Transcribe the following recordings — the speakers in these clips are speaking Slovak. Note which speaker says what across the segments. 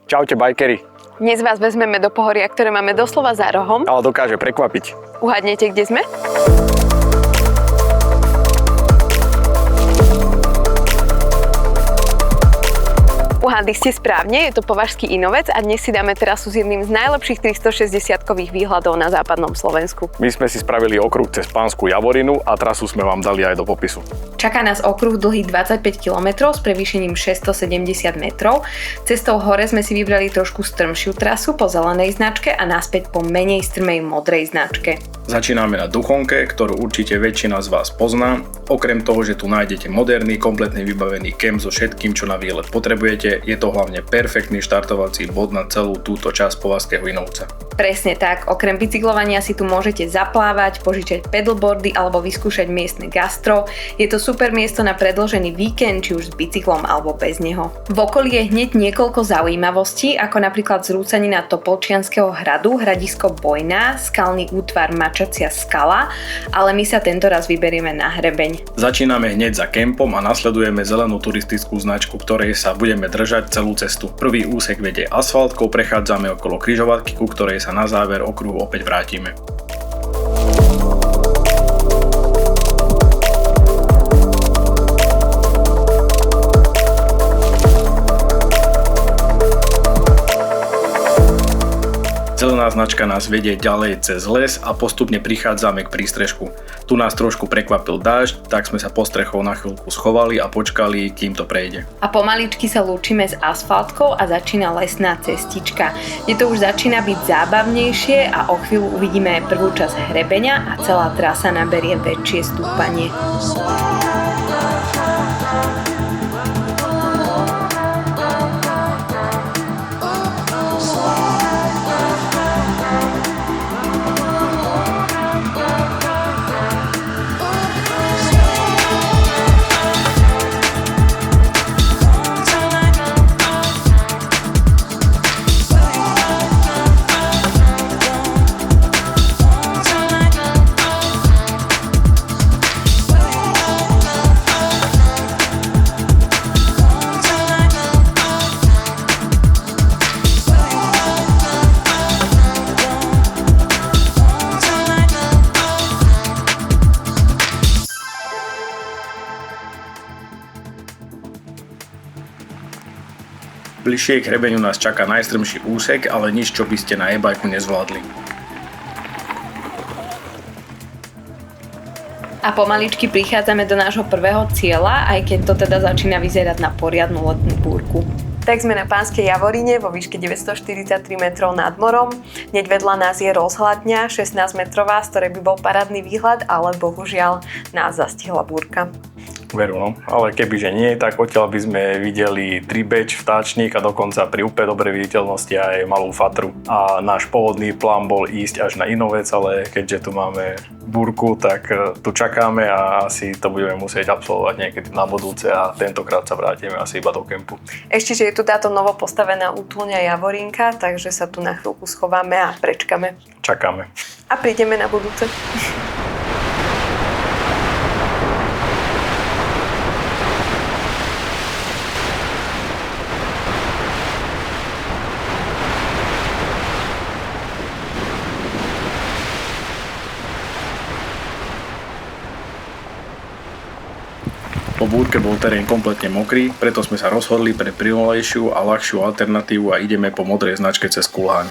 Speaker 1: Čaute bajkeri.
Speaker 2: Dnes vás vezmeme do pohoria, ktoré máme doslova za rohom.
Speaker 1: Ale dokáže prekvapiť.
Speaker 2: Uhadnete, kde sme? Uhádli ste správne, je to Považský Inovec a dnes si dáme terasu s jedným z najlepších 360-kových výhľadov na západnom Slovensku.
Speaker 1: My sme si spravili okruh cez Pánsku Javorinu a trasu sme vám dali aj do popisu.
Speaker 2: Čaká nás okruh dlhý 25 km s prevýšením 670 metrov. Cestou hore sme si vybrali trošku strmšiu trasu po zelenej značke a naspäť po menej strmej modrej značke.
Speaker 3: Začíname na Duchonke, ktorú určite väčšina z vás pozná. Okrem toho, že tu nájdete moderný, kompletne vybavený kemp so všetkým, čo na výlet potrebujete, je to hlavne perfektný štartovací bod na celú túto časť Považského Inovca.
Speaker 2: Presne tak, okrem bicyklovania si tu môžete zaplávať, požičať pedalboardy alebo vyskúšať miestne gastro. Je to super miesto na predĺžený víkend, či už s bicyklom alebo bez neho. V okolí je hneď niekoľko zaujímavostí, ako napríklad zrúcanina Topolčianskeho hradu, hradisko Bojna, skalný útvar Mačacia skala, ale my sa tento raz vyberieme na hrebeň.
Speaker 3: Začíname hneď za kempom a nasledujeme zelenú turistickú značku, ktorej sa budeme držať celú cestu. Prvý úsek vedie asfaltkou, prechádzame okolo križovatky, ku ktorej sa na záver okruhu opäť vrátime. Zelená značka nás vedie ďalej cez les a postupne prichádzame k prístrežku. Tu nás trošku prekvapil dážď, tak sme sa pod strechou na chvíľku schovali a počkali, kým to prejde.
Speaker 2: A pomaličky sa lúčime s asfaltkou a začína lesná cestička. Je to už začína byť zábavnejšie a o chvíľu uvidíme aj prvú časť hrebeňa a celá trasa naberie väčšie stúpanie.
Speaker 3: Bližšie k hrebeniu nás čaká najstrmší úsek, ale nič, čo by ste na e-bajku nezvládli.
Speaker 2: A pomaličky prichádzame do nášho prvého cieľa, aj keď to teda začína vyzerať na poriadnu letnú búrku. Tak sme na Pánskej Javorine vo výške 943 metrov nad morom. Hneď vedľa nás je rozhľadňa 16 metrová, z ktorej by bol parádny výhľad, ale bohužiaľ nás zastihla búrka.
Speaker 1: Veru, no. Ale kebyže nie, tak odtiaľ by sme videli 3-beč, vtáčnik a dokonca pri úplne dobrej viditeľnosti aj malú fatru. A náš pôvodný plán bol ísť až na Inovec, ale keďže tu máme búrku, tak tu čakáme a asi to budeme musieť absolvovať niekedy na budúce a tentokrát sa vrátime asi iba do kempu.
Speaker 2: Ešte, že je tu táto novo postavená útulňa Javorinka, takže sa tu na chvíľku schováme a prečkame.
Speaker 1: Čakáme.
Speaker 2: A prídeme na budúce.
Speaker 3: Po búrke bol terén kompletne mokrý, preto sme sa rozhodli pre plynulejšiu a ľahšiu alternatívu a ideme po modrej značke cez Kulháň.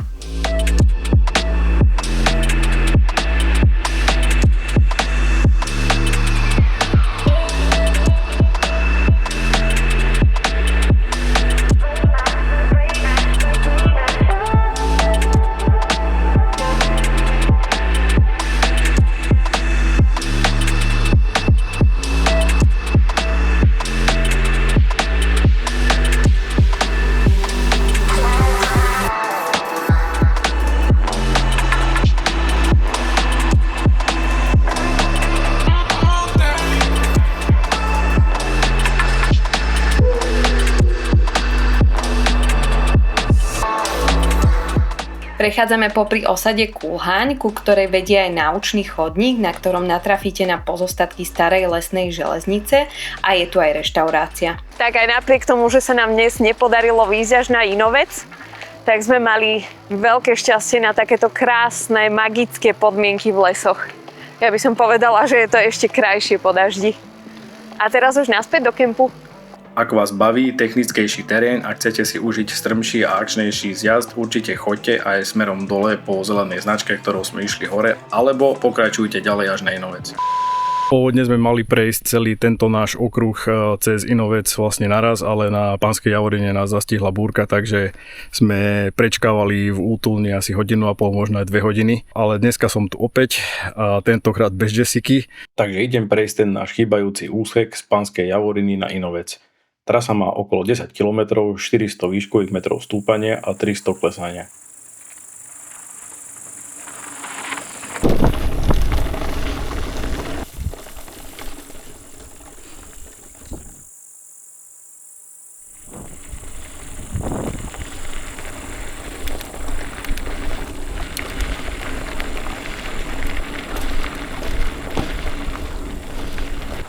Speaker 2: Prechádzame popri osade Kulhaň, ku ktorej vedie aj náučný chodník, na ktorom natrafíte na pozostatky starej lesnej železnice a je tu aj reštaurácia. Tak aj napriek tomu, že sa nám dnes nepodarilo výjsť až na Inovec, tak sme mali veľké šťastie na takéto krásne, magické podmienky v lesoch. Ja by som povedala, že je to ešte krajšie po daždi. A teraz už naspäť do kempu.
Speaker 3: Ak vás baví technickejší terén a chcete si užiť strmší a akčnejší zjazd, určite choďte aj smerom dole po zelenej značke, ktorou sme išli hore, alebo pokračujte ďalej až na Inovec.
Speaker 1: Pôvodne sme mali prejsť celý tento náš okruh cez Inovec vlastne naraz, ale na Panskej Javorine nás zastihla búrka, takže sme prečkávali v útulni asi 1,5 hodinu, možno aj 2 hodiny. Ale dneska som tu opäť, a tentokrát bez Jessiky.
Speaker 3: Takže idem prejsť ten náš chýbajúci úsek z Panskej Javoriny na Inovec. Trasa má okolo 10 km, 400 výškových metrov stúpania a 300 klesania.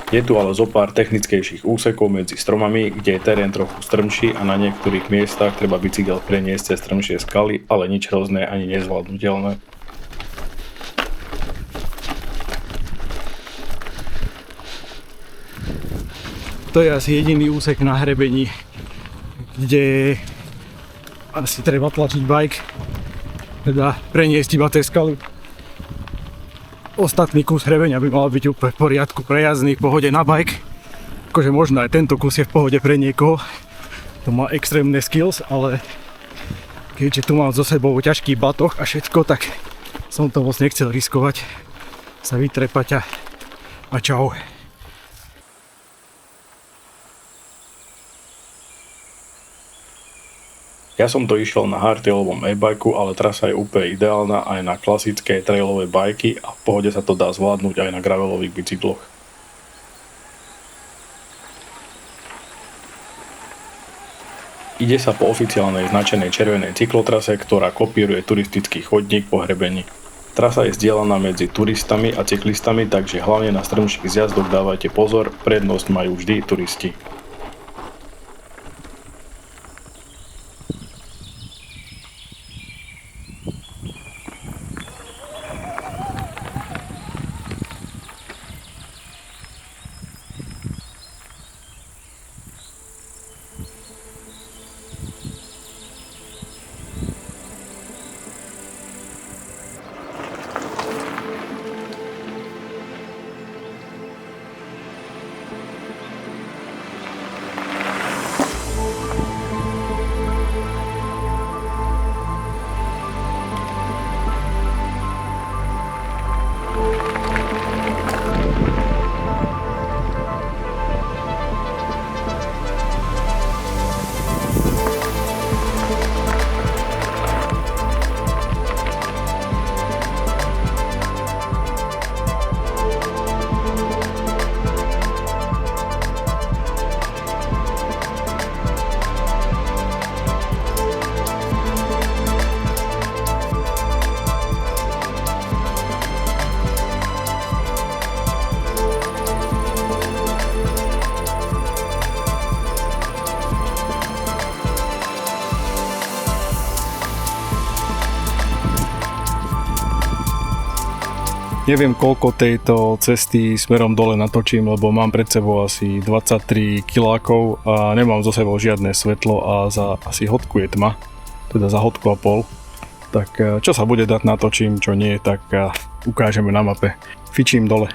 Speaker 3: Je tu ale zopár technickejších úsekov medzi stromami, kde je terén trochu strmší a na niektorých miestach treba bicykel preniesť cez strmšie skaly, ale nič hrozné ani nezvládnutelné.
Speaker 4: To je asi jediný úsek na hrebení, kde asi treba tlačiť bike, teda preniesť iba tie skaly. Ostatný kus hrebenia by mal byť úplne v poriadku, prejazdný, v pohode na bike. Akože možno aj tento kus je v pohode pre niekoho, to má extrémne skills, ale keďže tu mám so sebou ťažký batoh a všetko, tak som to moc nechcel riskovať, sa vytrepať a čau.
Speaker 3: Ja som to išiel na hardtailovom e-bajku, ale trasa je úplne ideálna aj na klasické trailové bajky a v pohode sa to dá zvládnuť aj na gravelových bicykloch. Ide sa po oficiálnej značenej červenej cyklotrase, ktorá kopíruje turistický chodník po hrebení. Trasa je zdieľaná medzi turistami a cyklistami, takže hlavne na strmších zjazdoch dávajte pozor, prednosť majú vždy turisti.
Speaker 1: Neviem, koľko tejto cesty smerom dole natočím, lebo mám pred sebou asi 23 kilákov a nemám so sebou žiadne svetlo a za asi hodku je tma, teda za hodku a pol. Tak čo sa bude dať natočím, čo nie, tak ukážeme na mape. Fičím dole.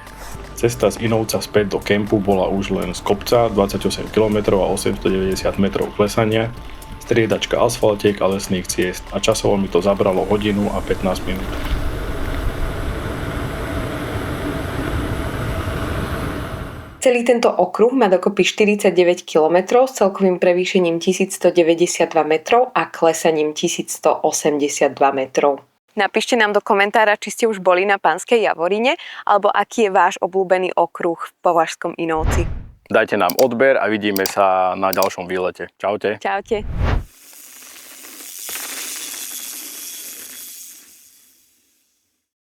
Speaker 3: Cesta z Inovca späť do kempu bola už len z kopca 28 km a 890 metrov klesania, striedačka asfaltiek a lesných ciest a časovo mi to zabralo hodinu a 15 minút.
Speaker 2: Celý tento okruh má dokopy 49 km s celkovým prevýšením 1192 metrov a klesaním 1182 metrov. Napíšte nám do komentára, či ste už boli na Panskej Javorine, alebo aký je váš obľúbený okruh v Považskom Inovci.
Speaker 3: Dajte nám odber a vidíme sa na ďalšom výlete. Čaute.
Speaker 2: Čaute.